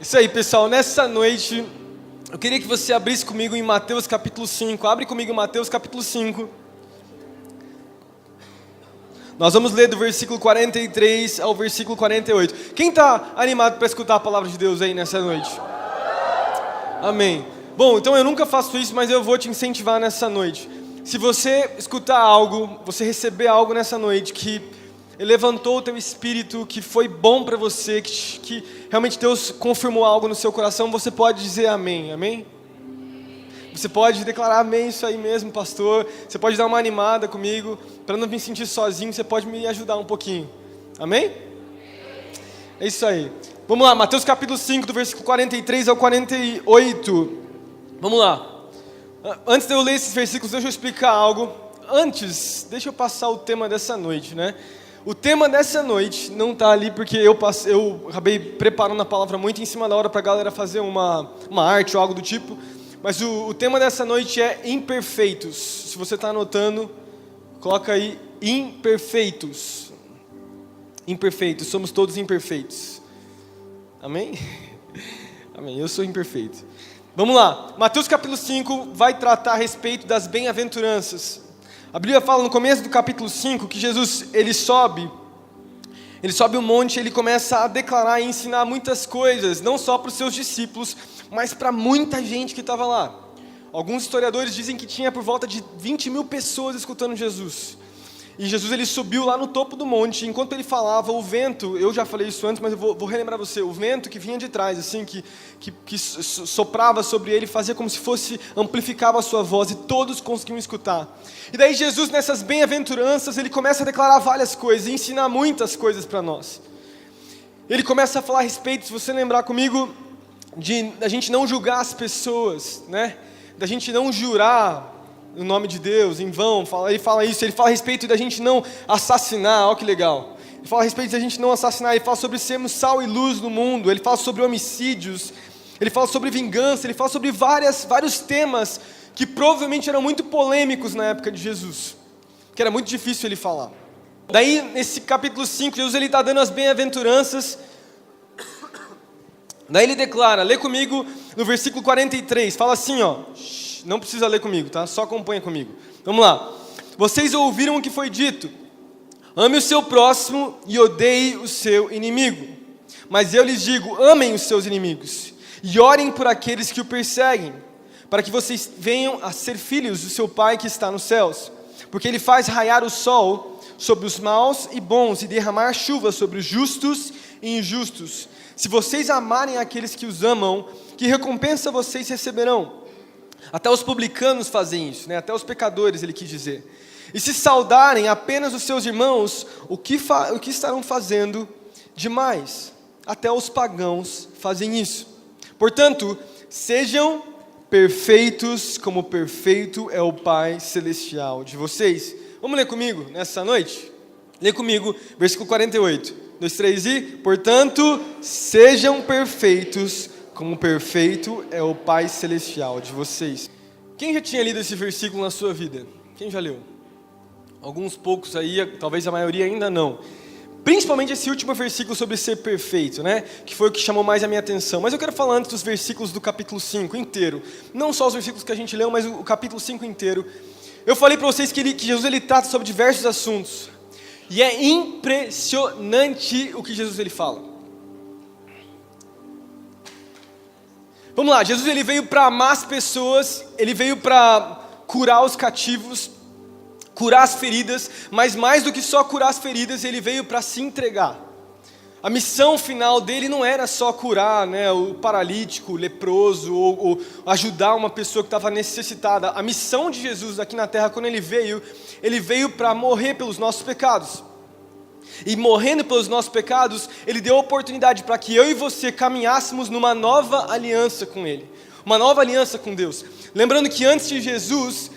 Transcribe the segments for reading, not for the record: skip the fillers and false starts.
Isso aí, pessoal, nessa noite eu queria que você abrisse comigo em Mateus capítulo 5. Abre comigo em Mateus capítulo 5. Nós vamos ler do versículo 43 ao versículo 48. Quem está animado para escutar a palavra de Deus aí nessa noite? Amém. Bom, então eu nunca faço isso, mas eu vou te incentivar nessa noite. Se você escutar algo, você receber algo nessa noite que levantou o teu espírito, que foi bom para você, que realmente Deus confirmou algo no seu coração, você pode dizer amém, amém? Você pode declarar amém, isso aí mesmo, pastor. Você pode dar uma animada comigo, para não me sentir sozinho, você pode me ajudar um pouquinho, amém? É isso aí. Vamos lá, Mateus capítulo 5, do versículo 43 ao 48. Vamos lá. Antes de eu ler esses versículos, deixa eu explicar algo. Antes, deixa eu passar o tema dessa noite, né? O tema dessa noite não está ali porque eu acabei preparando a palavra muito em cima da hora para a galera fazer uma arte ou algo do tipo. Mas o tema dessa noite é imperfeitos. Se você está anotando, coloca aí imperfeitos. Imperfeitos, somos todos imperfeitos. Amém? Amém, eu sou imperfeito. Vamos lá, Mateus capítulo 5 vai tratar a respeito das bem-aventuranças. A Bíblia fala no começo do capítulo 5 que Jesus, ele sobe um monte, ele começa a declarar e ensinar muitas coisas, não só para os seus discípulos, mas para muita gente que estava lá. Alguns historiadores dizem que tinha por volta de 20 mil pessoas escutando Jesus. E Jesus, ele subiu lá no topo do monte, e enquanto ele falava, o vento, eu já falei isso antes, mas eu vou relembrar você, o vento que vinha de trás, assim, que soprava sobre ele, fazia como se fosse, amplificava a sua voz, e todos conseguiam escutar. E daí Jesus, nessas bem-aventuranças, ele começa a declarar várias coisas, e ensinar muitas coisas para nós. Ele começa a falar a respeito, se você lembrar comigo, da gente não julgar as pessoas, né? Da gente não jurar no nome de Deus, em vão. Ele fala isso, ele fala a respeito da gente não assassinar, olha que legal. Ele fala a respeito da gente não assassinar, ele fala sobre sermos sal e luz no mundo, ele fala sobre homicídios, ele fala sobre vingança, ele fala sobre vários temas que provavelmente eram muito polêmicos na época de Jesus, que era muito difícil ele falar. Daí, nesse capítulo 5, Jesus está dando as bem-aventuranças. Daí ele declara, lê comigo no versículo 43, fala assim, ó. Não precisa ler comigo, tá? Só acompanha comigo. Vamos lá. Vocês ouviram o que foi dito: ame o seu próximo e odeie o seu inimigo. Mas eu lhes digo, amem os seus inimigos e orem por aqueles que o perseguem, para que vocês venham a ser filhos do seu Pai que está nos céus. Porque Ele faz raiar o sol sobre os maus e bons e derramar chuva sobre os justos e injustos. Se vocês amarem aqueles que os amam, que recompensa vocês receberão? Até os publicanos fazem isso, né? Até os pecadores, ele quis dizer. E se saudarem apenas os seus irmãos, o que estarão fazendo demais? Até os pagãos fazem isso. Portanto, sejam perfeitos como perfeito é o Pai Celestial de vocês. Vamos ler comigo nessa noite? Lê comigo, versículo 48. 2, 3 e... Portanto, sejam perfeitos como perfeito é o Pai Celestial de vocês. Quem já tinha lido esse versículo na sua vida? Quem já leu? Alguns poucos aí, talvez a maioria ainda não. Principalmente esse último versículo sobre ser perfeito, né? Que foi o que chamou mais a minha atenção. Mas eu quero falar antes dos versículos do capítulo 5 inteiro. Não só os versículos que a gente leu, mas o capítulo 5 inteiro. Eu falei para vocês que Jesus ele trata sobre diversos assuntos. E é impressionante o que Jesus ele fala. Vamos lá, Jesus ele veio para amar as pessoas, ele veio para curar os cativos, curar as feridas, mas mais do que só curar as feridas, ele veio para se entregar. A missão final dele não era só curar, né, o paralítico, o leproso, ou ajudar uma pessoa que estava necessitada. A missão de Jesus aqui na terra, quando ele veio para morrer pelos nossos pecados. E morrendo pelos nossos pecados, Ele deu a oportunidade para que eu e você caminhássemos numa nova aliança com Ele. Uma nova aliança com Deus. Lembrando que antes de Jesus,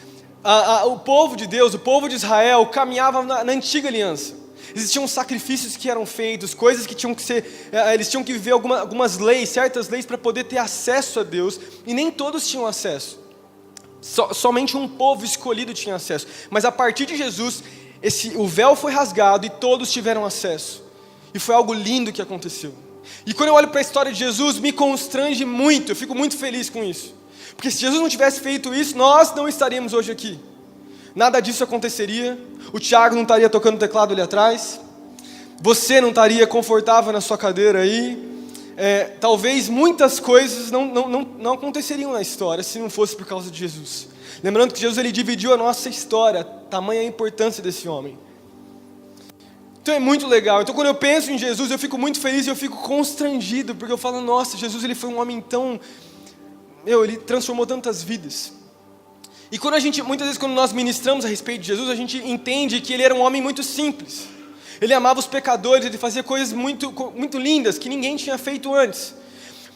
o povo de Deus, o povo de Israel, caminhava na antiga aliança. Existiam sacrifícios que eram feitos, coisas que tinham que ser... Eles tinham que viver algumas leis, certas leis, para poder ter acesso a Deus. E nem todos tinham acesso. Somente um povo escolhido tinha acesso. Mas a partir de Jesus... o véu foi rasgado e todos tiveram acesso. E foi algo lindo que aconteceu. E quando eu olho para a história de Jesus, me constrange muito, eu fico muito feliz com isso. Porque se Jesus não tivesse feito isso, nós não estaríamos hoje aqui. Nada disso aconteceria, o Thiago não estaria tocando teclado ali atrás, você não estaria confortável na sua cadeira aí, talvez muitas coisas não aconteceriam na história se não fosse por causa de Jesus. Lembrando que Jesus ele dividiu a nossa história, tamanha a importância desse homem. Então é muito legal. Então quando eu penso em Jesus, eu fico muito feliz e eu fico constrangido, porque eu falo, nossa, Jesus ele foi um homem tão... ele transformou tantas vidas. E muitas vezes quando nós ministramos a respeito de Jesus, a gente entende que ele era um homem muito simples. Ele amava os pecadores, ele fazia coisas muito, muito lindas, que ninguém tinha feito antes.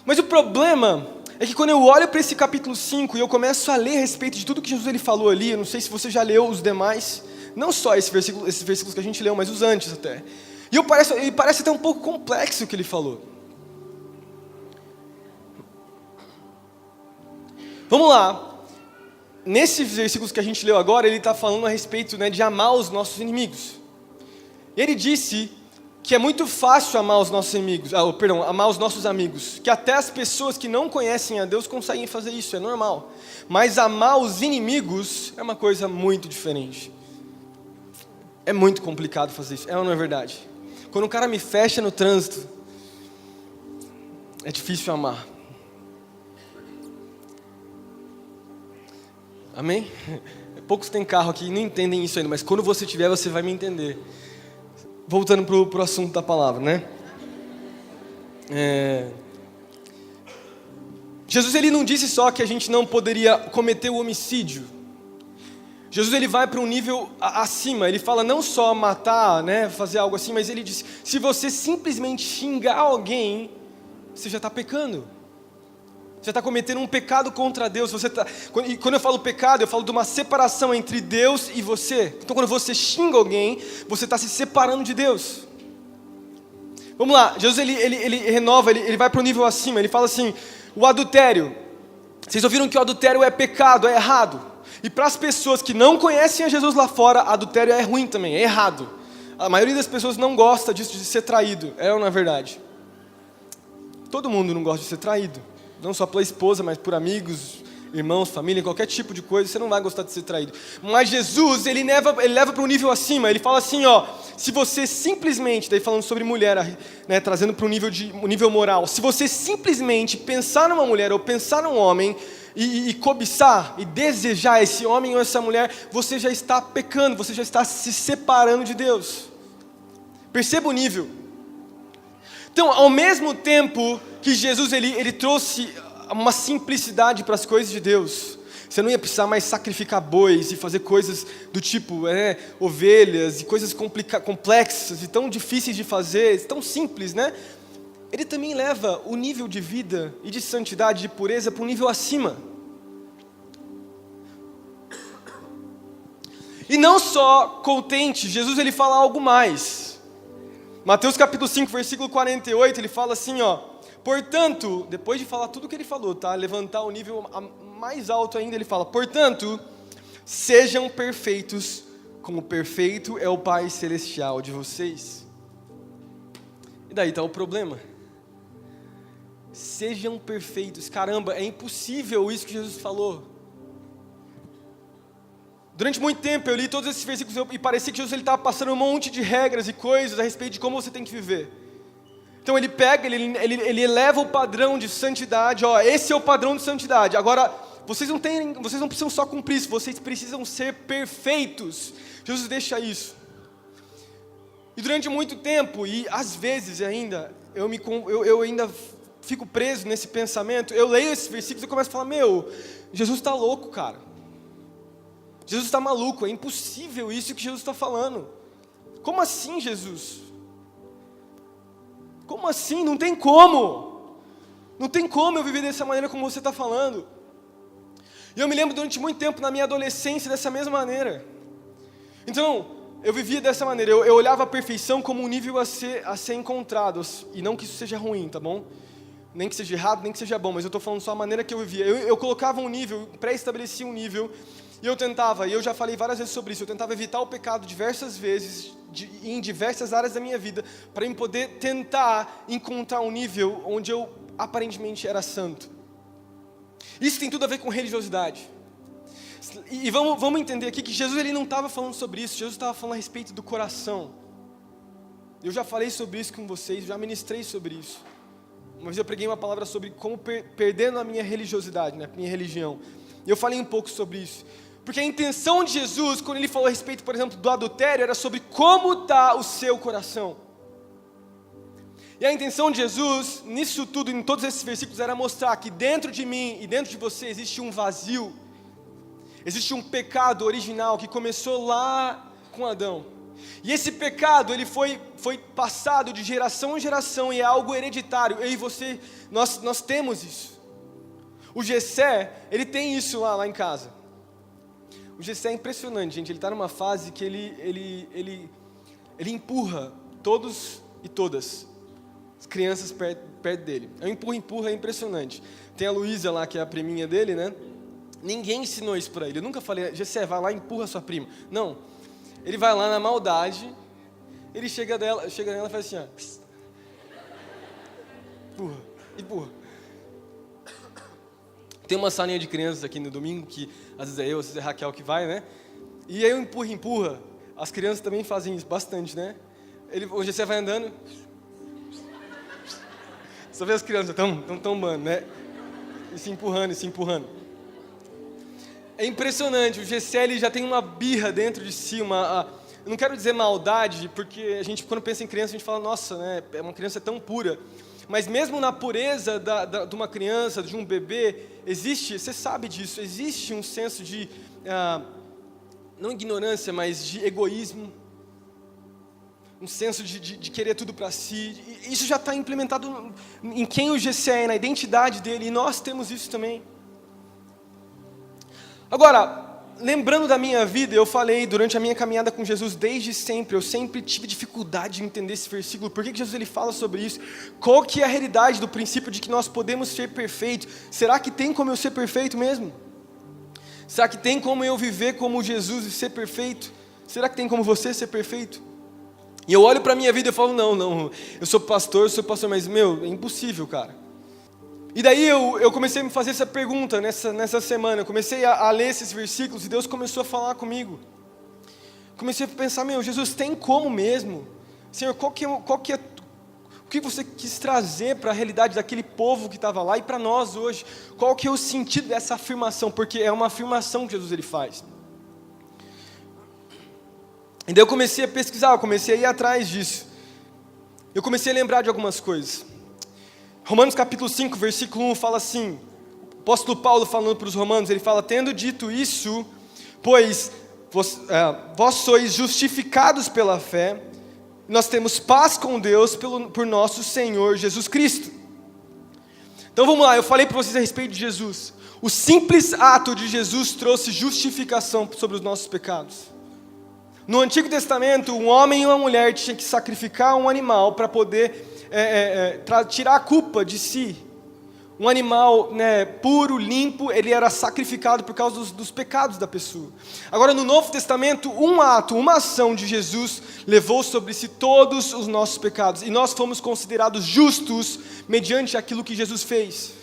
Mas o problema é que quando eu olho para esse capítulo 5 e eu começo a ler a respeito de tudo que Jesus ele falou ali, eu não sei se você já leu os demais, não só esses versículos que a gente leu, mas os antes até. E parece até um pouco complexo o que ele falou. Vamos lá. Nesses versículos que a gente leu agora, ele está falando a respeito, de amar os nossos inimigos. E ele disse que é muito fácil amar os nossos inimigos, amar os nossos amigos, que até as pessoas que não conhecem a Deus conseguem fazer isso, é normal. Mas amar os inimigos é uma coisa muito diferente. É muito complicado fazer isso, ou não é verdade? Quando um cara me fecha no trânsito, é difícil amar. Amém? Poucos têm carro aqui e não entendem isso ainda, mas quando você tiver, você vai me entender. Voltando para o assunto da palavra, né? Jesus ele não disse só que a gente não poderia cometer o homicídio. Jesus ele vai para um nível acima, ele fala não só matar, fazer algo assim, mas ele diz, se você simplesmente xingar alguém, você já está pecando. Você está cometendo um pecado contra Deus. E quando eu falo pecado, eu falo de uma separação entre Deus e você. Então quando você xinga alguém, você está se separando de Deus. Vamos lá, Jesus ele renova, ele vai para o nível acima. Ele fala assim, o adultério. Vocês ouviram que o adultério é pecado, é errado. E para as pessoas que não conhecem a Jesus lá fora, adultério é ruim também, é errado. A maioria das pessoas não gosta disso, de ser traído. É ou não é verdade? Todo mundo não gosta de ser traído. Não só pela esposa, mas por amigos, irmãos, família, qualquer tipo de coisa, você não vai gostar de ser traído. Mas Jesus, ele leva para um nível acima, ele fala assim, se você simplesmente, daí falando sobre mulher, trazendo para um nível moral, se você simplesmente pensar numa mulher ou pensar num homem, e cobiçar, e desejar esse homem ou essa mulher, você já está pecando, você já está se separando de Deus. Perceba o nível. Então, ao mesmo tempo que Jesus ele trouxe uma simplicidade para as coisas de Deus, você não ia precisar mais sacrificar bois e fazer coisas do tipo ovelhas e coisas complexas e tão difíceis de fazer, tão simples, Ele também leva o nível de vida e de santidade, de pureza para um nível acima. E não só contente, Jesus ele fala algo mais. Mateus capítulo 5, versículo 48, ele fala assim, portanto, depois de falar tudo o que ele falou, levantar o nível mais alto ainda, ele fala, portanto, sejam perfeitos, como perfeito é o Pai Celestial de vocês. E daí está o problema. Sejam perfeitos, caramba, é impossível isso que Jesus falou. Durante muito tempo eu li todos esses versículos e parecia que Jesus estava passando um monte de regras e coisas a respeito de como você tem que viver. Então ele pega, ele eleva o padrão de santidade, esse é o padrão de santidade. Agora, vocês não precisam só cumprir isso, vocês precisam ser perfeitos. Jesus deixa isso. E durante muito tempo, e às vezes ainda, eu ainda fico preso nesse pensamento, eu leio esses versículos e começo a falar, Jesus está louco, cara. Jesus está maluco, é impossível isso que Jesus está falando. Como assim, Jesus? Como assim? Não tem como. Não tem como eu viver dessa maneira como você está falando. E eu me lembro durante muito tempo na minha adolescência dessa mesma maneira. Então, eu vivia dessa maneira, eu olhava a perfeição como um nível a ser encontrado, e não que isso seja ruim, tá bom? Nem que seja errado, nem que seja bom, mas eu estou falando só a maneira que eu vivia. Eu colocava um nível, pré-estabelecia um nível, E eu já falei várias vezes sobre isso, eu tentava evitar o pecado diversas vezes, em diversas áreas da minha vida, para eu poder tentar encontrar um nível onde eu aparentemente era santo. Isso tem tudo a ver com religiosidade. E vamos entender aqui que Jesus ele não estava falando sobre isso, Jesus estava falando a respeito do coração. Eu já falei sobre isso com vocês, já ministrei sobre isso. Uma vez eu preguei uma palavra sobre como perder na minha religiosidade, na minha religião. E eu falei um pouco sobre isso. Porque a intenção de Jesus, quando ele falou a respeito, por exemplo, do adultério, era sobre como está o seu coração. E a intenção de Jesus, nisso tudo, em todos esses versículos, era mostrar que dentro de mim e dentro de você existe um vazio, existe um pecado original que começou lá com Adão. E esse pecado, ele foi passado de geração em geração e é algo hereditário. Eu e você, nós temos isso. O Gessé, ele tem isso lá em casa. O Gessé é impressionante, gente. Ele está numa fase que ele empurra todos e todas as crianças perto dele. É um empurra, é impressionante. Tem a Luísa lá, que é a priminha dele, né? Ninguém ensinou isso para ele. Eu nunca falei, Gessé, vai lá e empurra sua prima. Não. Ele vai lá na maldade, ele chega nela e faz assim, ó. Empurra. Tem uma salinha de crianças aqui no domingo, que às vezes é eu, às vezes é a Raquel que vai, né? E aí eu empurra. As crianças também fazem isso bastante, né? O Gessé vai andando. Só vê as crianças estão tombando, né? E se empurrando. É impressionante, o Gessé ele já tem uma birra dentro de si, eu não quero dizer maldade, porque a gente quando pensa em criança a gente fala, nossa, né, uma criança é tão pura, mas mesmo na pureza de uma criança, de um bebê, existe, você sabe disso, existe um senso de, não ignorância, mas de egoísmo, um senso de querer tudo para si, isso já está implementado em quem o Gessé é, na identidade dele, e nós temos isso também. Agora, lembrando da minha vida, eu falei durante a minha caminhada com Jesus, desde sempre, eu sempre tive dificuldade de entender esse versículo, por que Jesus ele fala sobre isso, qual que é a realidade do princípio de que nós podemos ser perfeitos, será que tem como eu ser perfeito mesmo? Será que tem como eu viver como Jesus e ser perfeito? Será que tem como você ser perfeito? E eu olho para a minha vida e falo, não, eu sou pastor, mas é impossível, cara. E daí eu comecei a me fazer essa pergunta nessa semana, eu comecei a ler esses versículos e Deus começou a falar comigo. Comecei a pensar, Jesus, tem como mesmo? Senhor, o que você quis trazer para a realidade daquele povo que estava lá e para nós hoje? Qual que é o sentido dessa afirmação? Porque é uma afirmação que Jesus ele faz. E daí eu comecei a pesquisar, eu comecei a ir atrás disso. Eu comecei a lembrar de algumas coisas. Romanos capítulo 5, versículo 1 fala assim, o apóstolo Paulo falando para os romanos, ele fala, tendo dito isso, pois vós sois justificados pela fé, nós temos paz com Deus por nosso Senhor Jesus Cristo. Então vamos lá, eu falei para vocês a respeito de Jesus. O simples ato de Jesus trouxe justificação sobre os nossos pecados. No Antigo Testamento, um homem e uma mulher tinham que sacrificar um animal para poder tirar a culpa de si. Um animal puro, limpo, ele era sacrificado por causa dos pecados da pessoa. Agora no Novo Testamento, uma ação de Jesus levou sobre si todos os nossos pecados. E nós fomos considerados justos mediante aquilo que Jesus fez.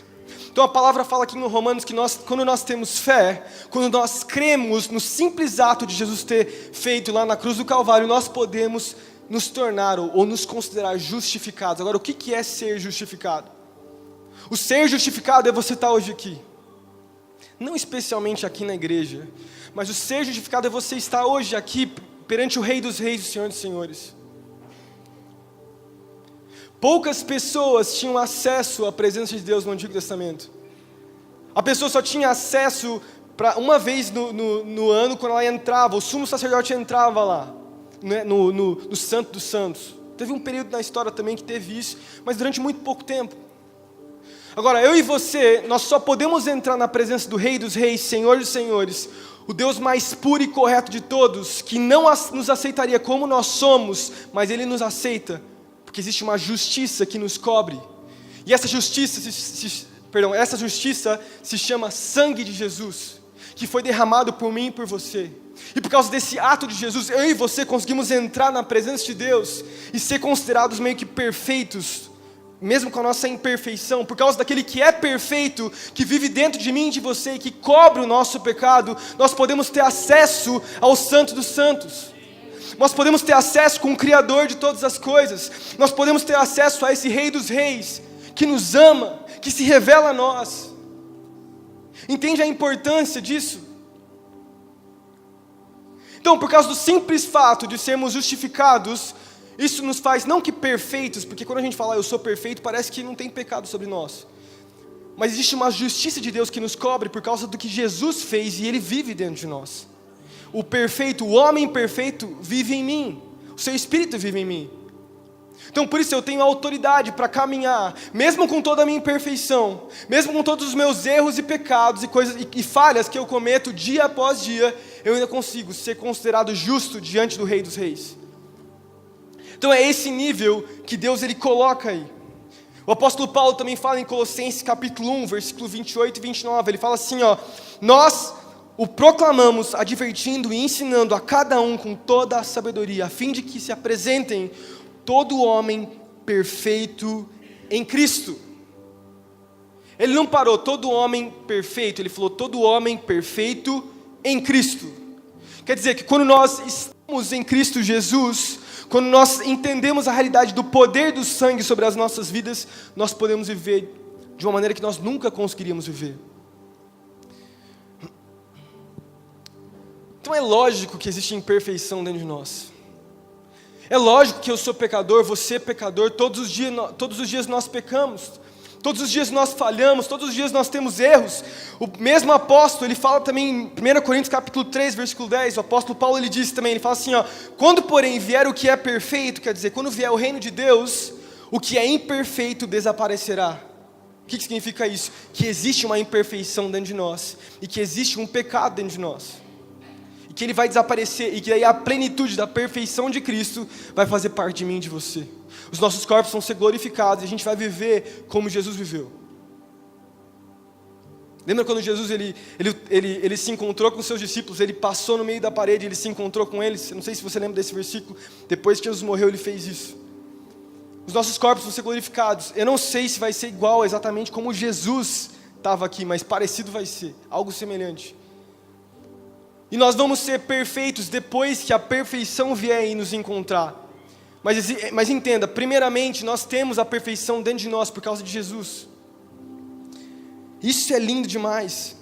Então a palavra fala aqui no Romanos que quando nós temos fé, quando nós cremos no simples ato de Jesus ter feito lá na cruz do Calvário, nós podemos nos tornar ou nos considerar justificados. Agora, o que é ser justificado? O ser justificado é você estar hoje aqui. Não especialmente aqui na igreja, mas o ser justificado é você estar hoje aqui perante o Rei dos Reis e o Senhor dos Senhores. Poucas pessoas tinham acesso à presença de Deus no Antigo Testamento. A pessoa só tinha acesso para uma vez no ano, quando ela entrava, o sumo sacerdote entrava lá, né, no Santo dos Santos. Teve um período na história também que teve isso, mas durante muito pouco tempo. Agora, eu e você, nós só podemos entrar na presença do Rei dos Reis, Senhor dos Senhores, o Deus mais puro e correto de todos, que não nos aceitaria como nós somos, mas Ele nos aceita, porque existe uma justiça que nos cobre. E essa justiça se chama sangue de Jesus, que foi derramado por mim e por você. E por causa desse ato de Jesus, eu e você conseguimos entrar na presença de Deus e ser considerados meio que perfeitos, mesmo com a nossa imperfeição, por causa daquele que é perfeito, que vive dentro de mim e de você e que cobre o nosso pecado. Nós podemos ter acesso ao Santo dos Santos. Nós podemos ter acesso com o Criador de todas as coisas. Nós podemos ter acesso a esse Rei dos Reis, que nos ama, que se revela a nós. Entende a importância disso? Então, por causa do simples fato de sermos justificados, isso nos faz não que perfeitos, porque quando a gente fala eu sou perfeito, parece que não tem pecado sobre nós. Mas existe uma justiça de Deus que nos cobre por causa do que Jesus fez e Ele vive dentro de nós. O perfeito, o homem perfeito vive em mim. O seu Espírito vive em mim. Então por isso eu tenho autoridade para caminhar, mesmo com toda a minha imperfeição, mesmo com todos os meus erros e pecados e coisas e falhas que eu cometo dia após dia, eu ainda consigo ser considerado justo diante do Rei dos Reis. Então é esse nível que Deus ele coloca aí. O apóstolo Paulo também fala em Colossenses capítulo 1, versículo 28 e 29, ele fala assim, nós o proclamamos, advertindo e ensinando a cada um com toda a sabedoria, a fim de que se apresentem todo homem perfeito em Cristo. Ele não parou, todo homem perfeito, ele falou todo homem perfeito em Cristo. Quer dizer que quando nós estamos em Cristo Jesus, quando nós entendemos a realidade do poder do sangue sobre as nossas vidas, nós podemos viver de uma maneira que nós nunca conseguiríamos viver. Então é lógico que existe imperfeição dentro de nós. É lógico que eu sou pecador, você é pecador, todos os dias nós pecamos, todos os dias nós falhamos, todos os dias nós temos erros. O mesmo apóstolo, ele fala também em 1 Coríntios capítulo 3, versículo 10, o apóstolo Paulo ele diz também, ele fala assim, quando porém vier o que é perfeito, quer dizer, quando vier o reino de Deus, o que é imperfeito desaparecerá. O que significa isso? Que existe uma imperfeição dentro de nós, e que existe um pecado dentro de nós. Que ele vai desaparecer e que aí a plenitude da perfeição de Cristo vai fazer parte de mim e de você. Os nossos corpos vão ser glorificados e a gente vai viver como Jesus viveu. Lembra quando Jesus ele se encontrou com os seus discípulos, ele passou no meio da parede, ele se encontrou com eles? Eu não sei se você lembra desse versículo, depois que Jesus morreu ele fez isso. Os nossos corpos vão ser glorificados. Eu não sei se vai ser igual exatamente como Jesus estava aqui, mas parecido vai ser, algo semelhante. E nós vamos ser perfeitos depois que a perfeição vier e nos encontrar. Mas entenda, primeiramente nós temos a perfeição dentro de nós por causa de Jesus. Isso é lindo demais.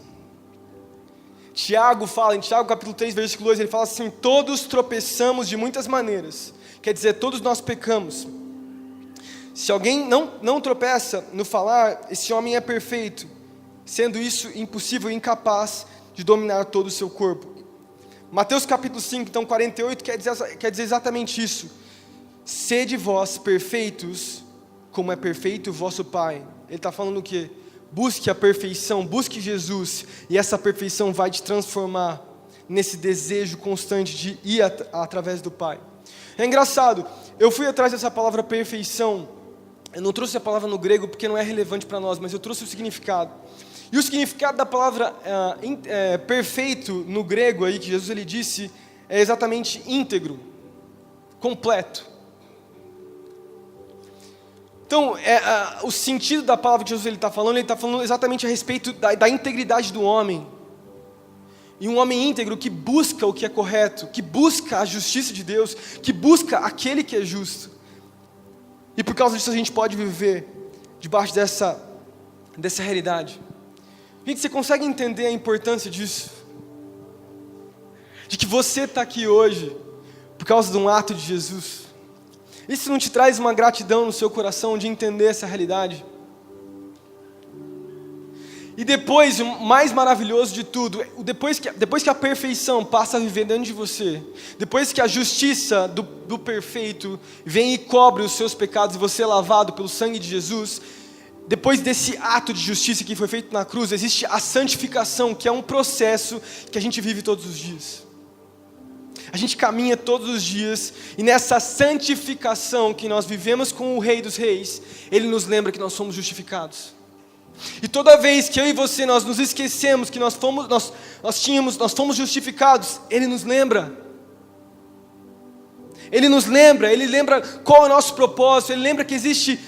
Tiago fala, em Tiago capítulo 3, versículo 2, ele fala assim, todos tropeçamos de muitas maneiras. Quer dizer, todos nós pecamos. Se alguém não tropeça no falar, esse homem é perfeito, sendo isso impossível e incapaz de dominar todo o seu corpo. Mateus capítulo 5, então 48, quer dizer exatamente isso. Sede vós perfeitos, como é perfeito o vosso Pai. Ele está falando o quê? Busque a perfeição, busque Jesus, e essa perfeição vai te transformar nesse desejo constante de ir através do Pai. É engraçado, eu fui atrás dessa palavra perfeição, eu não trouxe a palavra no grego porque não é relevante para nós, mas eu trouxe o significado. E o significado da palavra perfeito no grego aí que Jesus ele disse é exatamente íntegro, completo. Então, o sentido da palavra que Jesus ele está falando exatamente a respeito da integridade do homem. E um homem íntegro que busca o que é correto, que busca a justiça de Deus, que busca aquele que é justo. E por causa disso a gente pode viver debaixo dessa realidade. Gente, você consegue entender a importância disso? De que você está aqui hoje por causa de um ato de Jesus. Isso não te traz uma gratidão no seu coração de entender essa realidade? E depois, o mais maravilhoso de tudo, depois que a perfeição passa a viver dentro de você, depois que a justiça do perfeito vem e cobre os seus pecados e você é lavado pelo sangue de Jesus, depois desse ato de justiça que foi feito na cruz, existe a santificação, que é um processo que a gente vive todos os dias. A gente caminha todos os dias, e nessa santificação que nós vivemos com o Rei dos Reis, Ele nos lembra que nós somos justificados. E toda vez que eu e você nós nos esquecemos que nós fomos justificados, Ele nos lembra. Ele lembra qual é o nosso propósito, Ele lembra que existe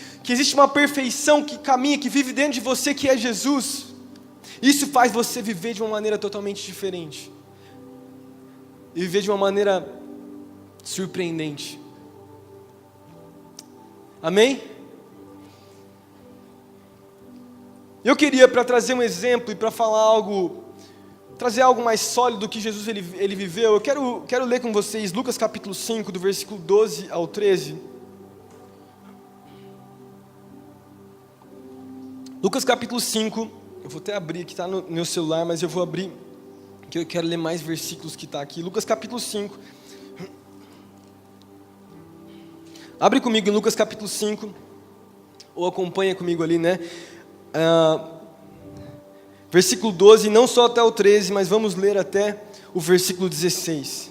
uma perfeição que caminha, que vive dentro de você, que é Jesus. Isso faz você viver de uma maneira totalmente diferente. E viver de uma maneira surpreendente. Amém? Eu queria, para trazer um exemplo e para falar trazer algo mais sólido do que Jesus ele viveu, eu quero ler com vocês Lucas capítulo 5, do versículo 12 ao 13. Lucas capítulo 5, eu vou até abrir, que está no meu celular, mas eu vou abrir, que eu quero ler mais versículos que está aqui. Lucas capítulo 5. Abre comigo em Lucas capítulo 5, ou acompanha comigo ali, né? Versículo 12, não só até o 13, mas vamos ler até o versículo 16.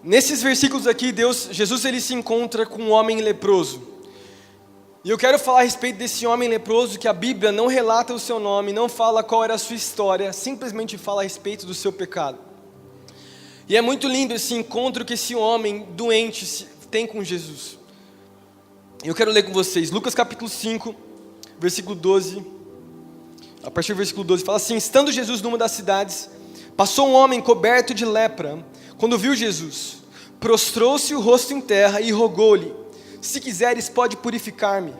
Nesses versículos aqui, Jesus ele se encontra com um homem leproso. E eu quero falar a respeito desse homem leproso, que a Bíblia não relata o seu nome, não fala qual era a sua história, simplesmente fala a respeito do seu pecado. E é muito lindo esse encontro que esse homem doente tem com Jesus. Eu quero ler com vocês, Lucas capítulo 5, versículo 12, a partir do versículo 12, fala assim: estando Jesus numa das cidades, passou um homem coberto de lepra. Quando viu Jesus, prostrou-se o rosto em terra e rogou-lhe: se quiseres, pode purificar-me.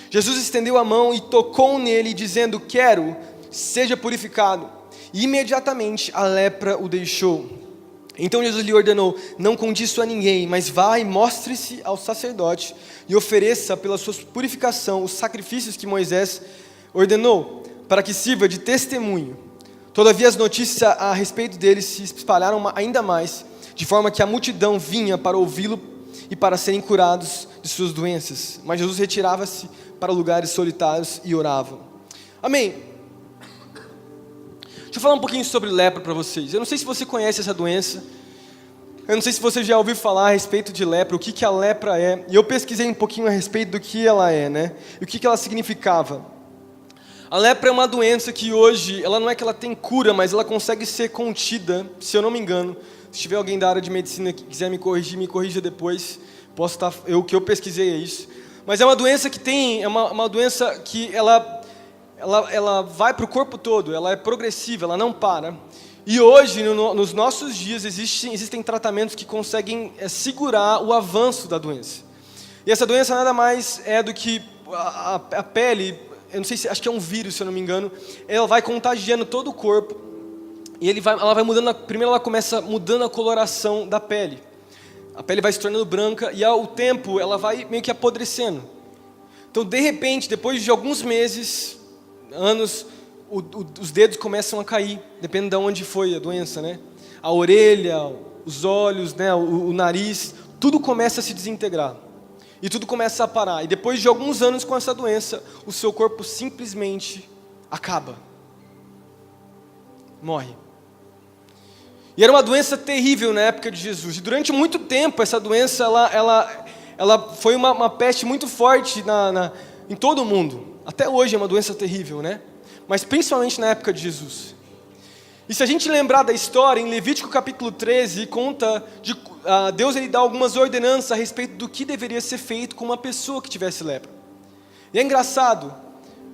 Jesus estendeu a mão e tocou nele, dizendo: quero, seja purificado. E imediatamente a lepra o deixou. Então Jesus lhe ordenou: não conte isso a ninguém, mas vá e mostre-se ao sacerdote e ofereça pela sua purificação os sacrifícios que Moisés ordenou, para que sirva de testemunho. Todavia as notícias a respeito dele se espalharam ainda mais, de forma que a multidão vinha para ouvi-lo e para serem curados de suas doenças. Mas Jesus retirava-se para lugares solitários e orava. Amém. Deixa eu falar um pouquinho sobre lepra para vocês. Eu não sei se você conhece essa doença. Eu não sei se você já ouviu falar a respeito de lepra, o que a lepra é. E eu pesquisei um pouquinho a respeito do que ela é, né? E o que ela significava. A lepra é uma doença que hoje, ela não é que ela tem cura, mas ela consegue ser contida, se eu não me engano. Se tiver alguém da área de medicina que quiser me corrija depois. O que eu pesquisei é isso. Mas é uma doença que é uma doença que ela vai para o corpo todo, ela é progressiva, ela não para. E hoje, nos nossos dias, existem tratamentos que conseguem segurar o avanço da doença. E essa doença nada mais é do que a pele, eu não sei se, acho que é um vírus, se eu não me engano, ela vai contagiando todo o corpo, e ela vai mudando, primeiro ela começa mudando a coloração da pele. A pele vai se tornando branca, e ao tempo ela vai meio que apodrecendo. Então, de repente, depois de alguns meses, anos, os dedos começam a cair, dependendo de onde foi a doença, né? A orelha, os olhos, né? o nariz, tudo começa a se desintegrar. E tudo começa a parar. E depois de alguns anos com essa doença, o seu corpo simplesmente acaba. Morre. E era uma doença terrível na época de Jesus. E durante muito tempo, essa doença, ela foi uma peste muito forte em todo o mundo. Até hoje é uma doença terrível, né? Mas principalmente na época de Jesus. E se a gente lembrar da história, em Levítico capítulo 13, conta de Deus ele dá algumas ordenanças a respeito do que deveria ser feito com uma pessoa que tivesse lepra. E é engraçado,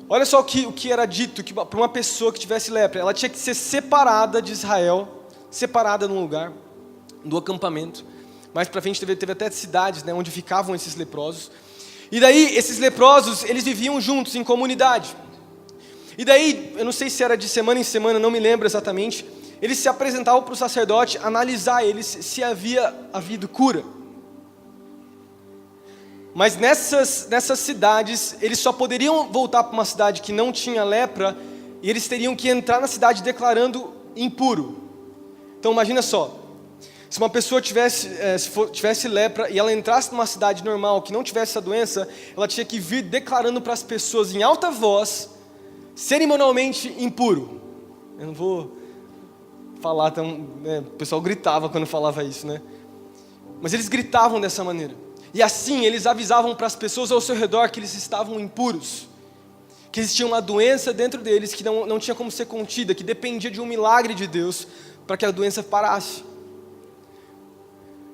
olha só o que era dito, que para uma pessoa que tivesse lepra, ela tinha que ser separada de Israel, separada num lugar, do acampamento. Mais para frente teve até cidades, né, onde ficavam esses leprosos. E daí, esses leprosos, eles viviam juntos, em comunidade. E daí, eu não sei se era de semana em semana, não me lembro exatamente, eles se apresentavam para o sacerdote, analisar eles se havia havido cura. Mas nessas cidades, eles só poderiam voltar para uma cidade que não tinha lepra, e eles teriam que entrar na cidade declarando impuro. Então imagina só, se uma pessoa tivesse lepra e ela entrasse numa cidade normal que não tivesse essa doença, ela tinha que vir declarando para as pessoas em alta voz, cerimonialmente impuro. Eu não vou falar tão... né, o pessoal gritava quando falava isso, né? Mas eles gritavam dessa maneira. E assim eles avisavam para as pessoas ao seu redor que eles estavam impuros. que existia uma doença dentro deles que não tinha como ser contida, que dependia de um milagre de Deus para que a doença parasse.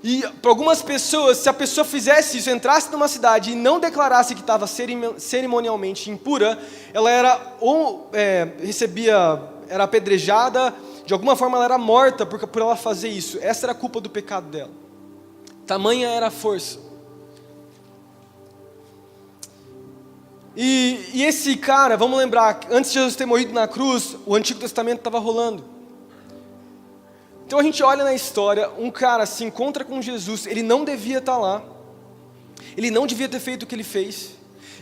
E para algumas pessoas, se a pessoa fizesse isso, entrasse numa cidade e não declarasse que estava cerimonialmente impura, ela era era apedrejada, de alguma forma ela era morta por ela fazer isso. Essa era a culpa do pecado dela. Tamanha era a força. E esse cara, vamos lembrar, antes de Jesus ter morrido na cruz, o Antigo Testamento estava rolando. Então a gente olha na história, um cara se encontra com Jesus, ele não devia estar lá, ele não devia ter feito o que ele fez,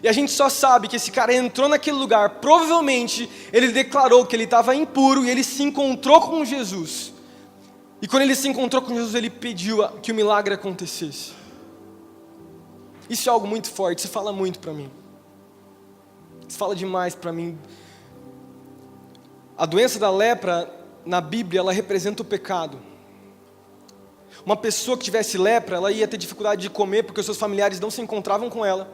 e a gente só sabe que esse cara entrou naquele lugar, provavelmente ele declarou que ele estava impuro, e ele se encontrou com Jesus, e quando ele se encontrou com Jesus, ele pediu que o milagre acontecesse. Isso é algo muito forte, isso fala muito para mim, isso fala demais para mim. A doença da lepra, na Bíblia, ela representa o pecado. Uma pessoa que tivesse lepra, ela ia ter dificuldade de comer, porque os seus familiares não se encontravam com ela.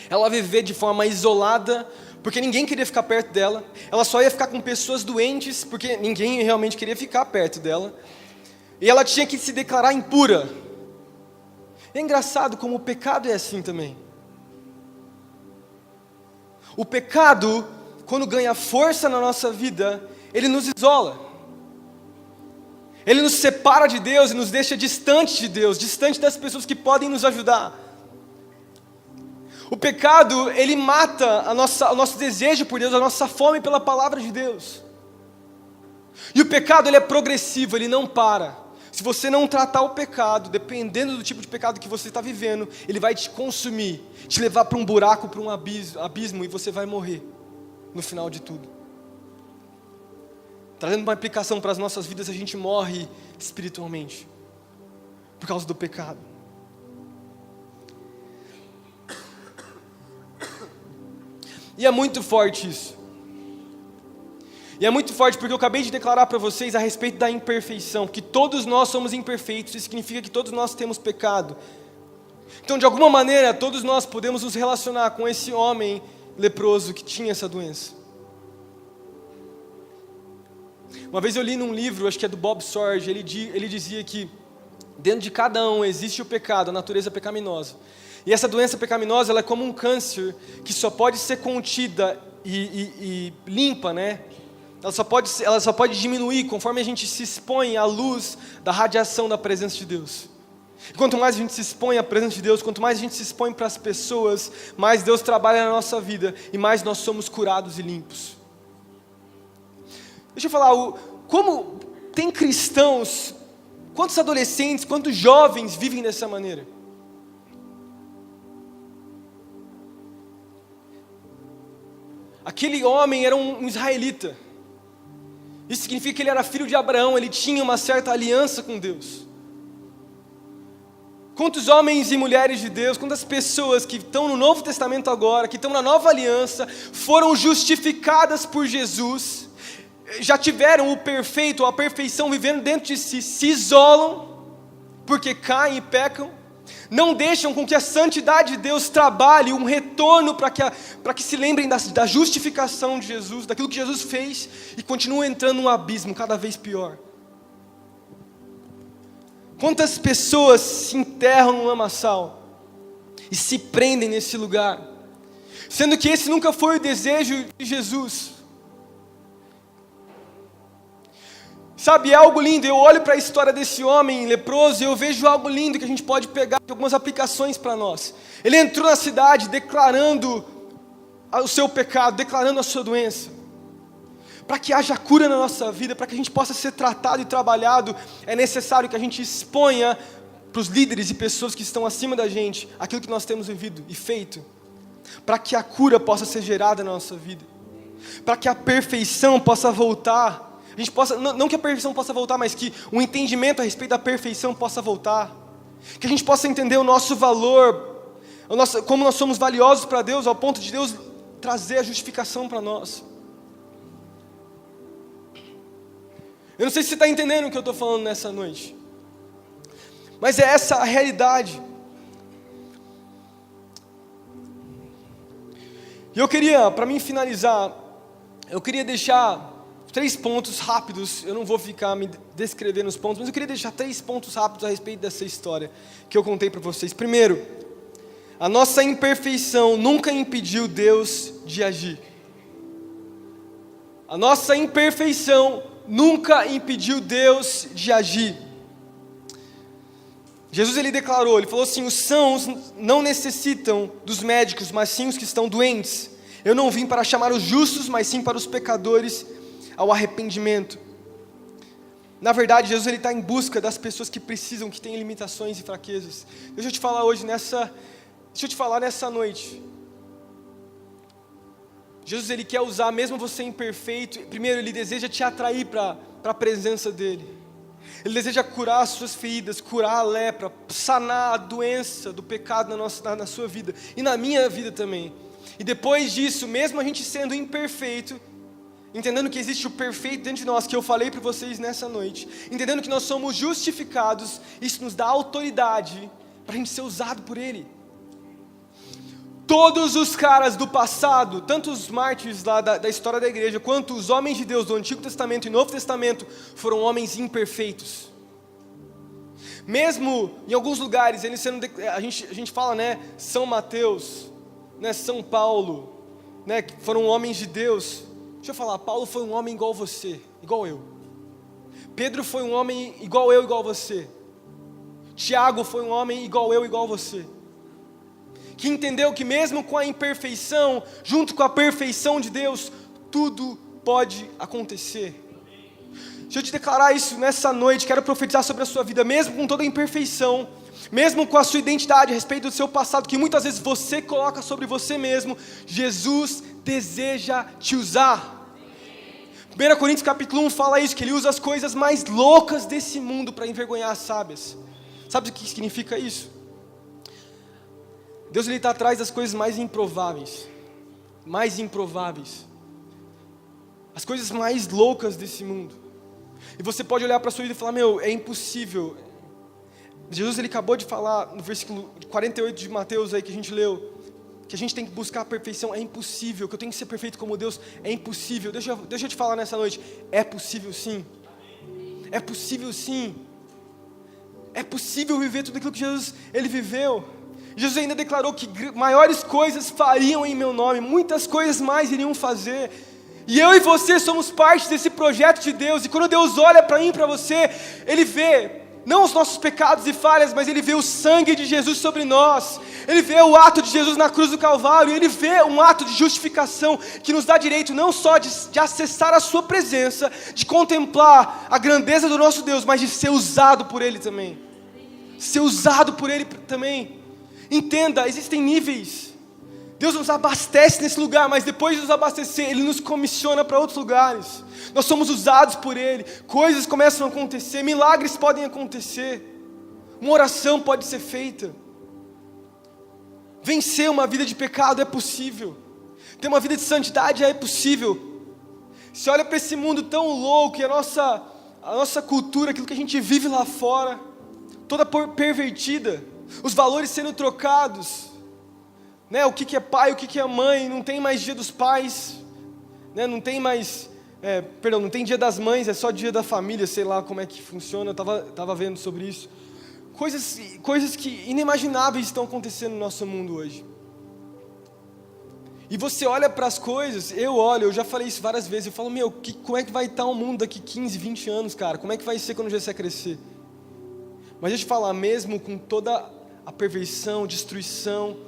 Ela ia viver de forma isolada, porque ninguém queria ficar perto dela. Ela só ia ficar com pessoas doentes, porque ninguém realmente queria ficar perto dela. E ela tinha que se declarar impura. É engraçado como o pecado é assim também. O pecado, quando ganha força na nossa vida, ele nos isola. Ele nos separa de Deus e nos deixa distante de Deus, distante das pessoas que podem nos ajudar. O pecado, ele mata o nosso desejo por Deus, a nossa fome pela palavra de Deus. E o pecado, ele é progressivo, ele não para. Se você não tratar o pecado, dependendo do tipo de pecado que você está vivendo, ele vai te consumir, te levar para um buraco, para um abismo, e você vai morrer no final de tudo. Trazendo uma aplicação para as nossas vidas, a gente morre espiritualmente por causa do pecado. E é muito forte isso. E é muito forte porque eu acabei de declarar para vocês a respeito da imperfeição, que todos nós somos imperfeitos, isso significa que todos nós temos pecado. Então, de alguma maneira, todos nós podemos nos relacionar com esse homem leproso que tinha essa doença. Uma vez eu li num livro, acho que é do Bob Sorge, ele dizia que dentro de cada um existe o pecado, a natureza pecaminosa. E essa doença pecaminosa, ela é como um câncer que só pode ser contida e limpa, né? Ela só pode diminuir conforme a gente se expõe à luz da radiação da presença de Deus. E quanto mais a gente se expõe à presença de Deus, quanto mais a gente se expõe para as pessoas, mais Deus trabalha na nossa vida e mais nós somos curados e limpos. Deixa eu falar, como tem cristãos, quantos adolescentes, quantos jovens vivem dessa maneira? Aquele homem era um israelita. Isso significa que ele era filho de Abraão, ele tinha uma certa aliança com Deus. Quantos homens e mulheres de Deus, quantas pessoas que estão no Novo Testamento agora, que estão na nova aliança, foram justificadas por Jesus, já tiveram o perfeito, a perfeição vivendo dentro de si, se isolam, porque caem e pecam, não deixam com que a santidade de Deus trabalhe um retorno para que se lembrem da justificação de Jesus, daquilo que Jesus fez, e continuam entrando num abismo cada vez pior. Quantas pessoas se enterram no lamaçal e se prendem nesse lugar, sendo que esse nunca foi o desejo de Jesus. Sabe, é algo lindo, eu olho para a história desse homem leproso e eu vejo algo lindo que a gente pode pegar de algumas aplicações para nós. Ele entrou na cidade declarando o seu pecado, declarando a sua doença. Para que haja cura na nossa vida, para que a gente possa ser tratado e trabalhado, é necessário que a gente exponha para os líderes e pessoas que estão acima da gente aquilo que nós temos vivido e feito, para que a cura possa ser gerada na nossa vida, para que a perfeição possa voltar. A gente possa, não que a perfeição possa voltar, mas que o entendimento a respeito da perfeição possa voltar. Que a gente possa entender o nosso valor, como nós somos valiosos para Deus, ao ponto de Deus trazer a justificação para nós. Eu não sei se você está entendendo o que eu estou falando nessa noite, mas é essa a realidade. E eu queria, para mim finalizar, eu queria deixar 3 pontos rápidos. Eu não vou ficar me descrevendo os pontos, mas eu queria deixar 3 pontos rápidos a respeito dessa história que eu contei para vocês. Primeiro, a nossa imperfeição nunca impediu Deus de agir. A nossa imperfeição nunca impediu Deus de agir. Jesus ele declarou, ele falou assim: os sãos não necessitam dos médicos, mas sim os que estão doentes. Eu não vim para chamar os justos, mas sim para os pecadores ao arrependimento. Na verdade, Jesus ele está em busca das pessoas que precisam, que têm limitações e fraquezas. Deixa eu te falar nessa noite. Jesus ele quer usar, mesmo você imperfeito, primeiro ele deseja te atrair para a presença dele. Ele deseja curar as suas feridas, curar a lepra, sanar a doença do pecado na sua vida e na minha vida também. E depois disso, mesmo a gente sendo imperfeito, entendendo que existe o perfeito dentro de nós, que eu falei para vocês nessa noite, entendendo que nós somos justificados, isso nos dá autoridade para a gente ser usado por Ele. Todos os caras do passado, tanto os mártires lá da história da igreja, quanto os homens de Deus do Antigo Testamento e Novo Testamento, foram homens imperfeitos. Mesmo em alguns lugares, eles sendo, a gente fala, né, São Mateus, né, São Paulo, né, que foram homens de Deus. Deixa eu falar, Paulo foi um homem igual você, igual eu. Pedro foi um homem igual eu, igual você. Tiago foi um homem igual eu, igual você. Que entendeu que mesmo com a imperfeição, junto com a perfeição de Deus, tudo pode acontecer. Deixa eu te declarar isso nessa noite, quero profetizar sobre a sua vida, mesmo com toda a imperfeição, mesmo com a sua identidade a respeito do seu passado, que muitas vezes você coloca sobre você mesmo, Jesus deseja te usar. 1 Coríntios capítulo 1 fala isso, que Ele usa as coisas mais loucas desse mundo para envergonhar as sábias. Sabe o que significa isso? Deus está atrás das coisas mais improváveis, as coisas mais loucas desse mundo. E você pode olhar para a sua vida e falar: meu, é impossível. Jesus ele acabou de falar no versículo 48 de Mateus aí que a gente leu, que a gente tem que buscar a perfeição. É impossível, que eu tenho que ser perfeito como Deus. É impossível. Deixa eu te falar nessa noite, é possível sim. É possível sim. É possível viver tudo aquilo que Jesus ele viveu. Jesus ainda declarou que maiores coisas fariam em meu nome, muitas coisas mais iriam fazer. E eu e você somos parte desse projeto de Deus. E quando Deus olha para mim e para você, Ele vê não os nossos pecados e falhas, mas Ele vê o sangue de Jesus sobre nós. Ele vê o ato de Jesus na cruz do Calvário. Ele vê um ato de justificação que nos dá direito não só de acessar a sua presença, de contemplar a grandeza do nosso Deus, mas de ser usado por Ele também. Ser usado por Ele também. Entenda, existem níveis. Deus nos abastece nesse lugar, mas depois de nos abastecer, Ele nos comissiona para outros lugares. Nós somos usados por Ele, coisas começam a acontecer, milagres podem acontecer, uma oração pode ser feita. Vencer uma vida de pecado é possível, ter uma vida de santidade é possível. Se olha para esse mundo tão louco, e a nossa cultura, aquilo que a gente vive lá fora, toda pervertida, os valores sendo trocados, né? O que é pai, o que é mãe, não tem mais dia dos pais, né? Não tem mais, não tem dia das mães, é só dia da família, sei lá como é que funciona, eu estava vendo sobre isso. Coisas que inimagináveis estão acontecendo no nosso mundo hoje. E você olha para as coisas, eu já falei isso várias vezes, eu falo, como é que vai estar o mundo daqui 15, 20 anos, cara? Como é que vai ser quando você crescer? Mas deixa eu te falar, mesmo com toda a perversão, destruição,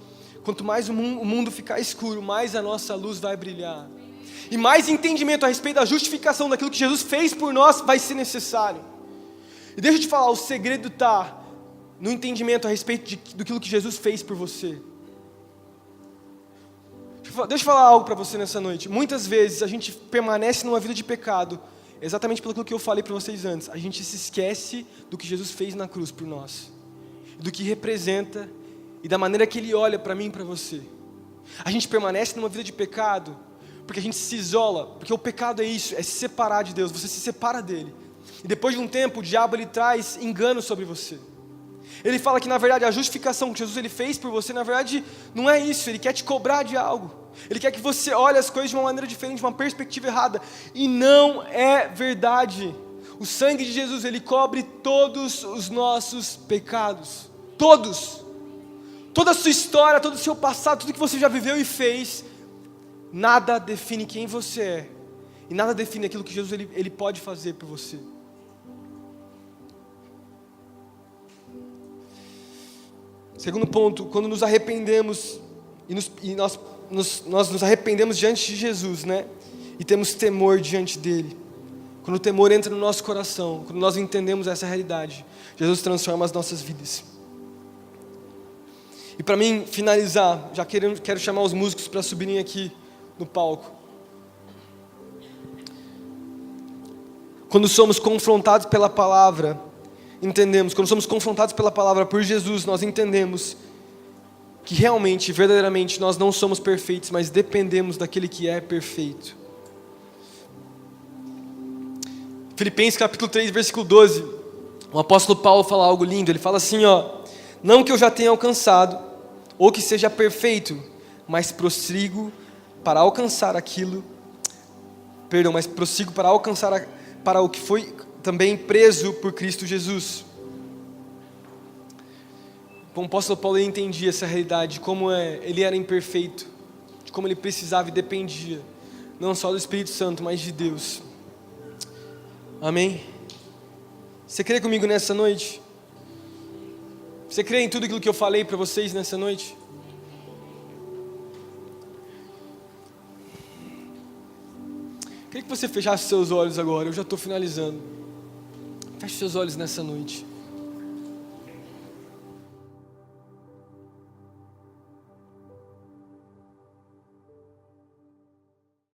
quanto mais o mundo ficar escuro, mais a nossa luz vai brilhar. E mais entendimento a respeito da justificação daquilo que Jesus fez por nós vai ser necessário. E deixa eu te falar, o segredo está no entendimento a respeito daquilo que Jesus fez por você. Deixa eu falar algo para você nessa noite. Muitas vezes a gente permanece numa vida de pecado, exatamente pelo que eu falei para vocês antes. A gente se esquece do que Jesus fez na cruz por nós, do que representa e da maneira que Ele olha para mim e para você. A gente permanece numa vida de pecado porque a gente se isola, porque o pecado é isso, é se separar de Deus, você se separa dEle. E depois de um tempo o diabo ele traz engano sobre você. Ele fala que na verdade a justificação que Jesus ele fez por você, na verdade não é isso, Ele quer te cobrar de algo. Ele quer que você olhe as coisas de uma maneira diferente, de uma perspectiva errada. E não é verdade. O sangue de Jesus, ele cobre todos os nossos pecados. Todos. Toda a sua história, todo o seu passado, tudo que você já viveu e fez, nada define quem você é. E nada define aquilo que Jesus ele pode fazer por você. Segundo ponto, quando nos arrependemos, nós nos arrependemos diante de Jesus, né? E temos temor diante dele. Quando o temor entra no nosso coração, quando nós entendemos essa realidade, Jesus transforma as nossas vidas. E para mim finalizar, já quero chamar os músicos para subirem aqui no palco. Quando somos confrontados pela palavra, quando somos confrontados pela palavra por Jesus, nós entendemos que realmente, verdadeiramente, nós não somos perfeitos, mas dependemos daquele que é perfeito. Filipenses capítulo 3, versículo 12, o apóstolo Paulo fala algo lindo, ele fala assim, não que eu já tenha alcançado, ou que seja perfeito, mas prossigo para alcançar para o que foi também preso por Cristo Jesus. O apóstolo Paulo entendia essa realidade, de como ele era imperfeito, de como ele precisava e dependia, não só do Espírito Santo, mas de Deus. Amém? Você crê comigo nessa noite? Você crê em tudo aquilo que eu falei para vocês nessa noite? Queria que você fechasse seus olhos agora, eu já estou finalizando. Feche seus olhos nessa noite.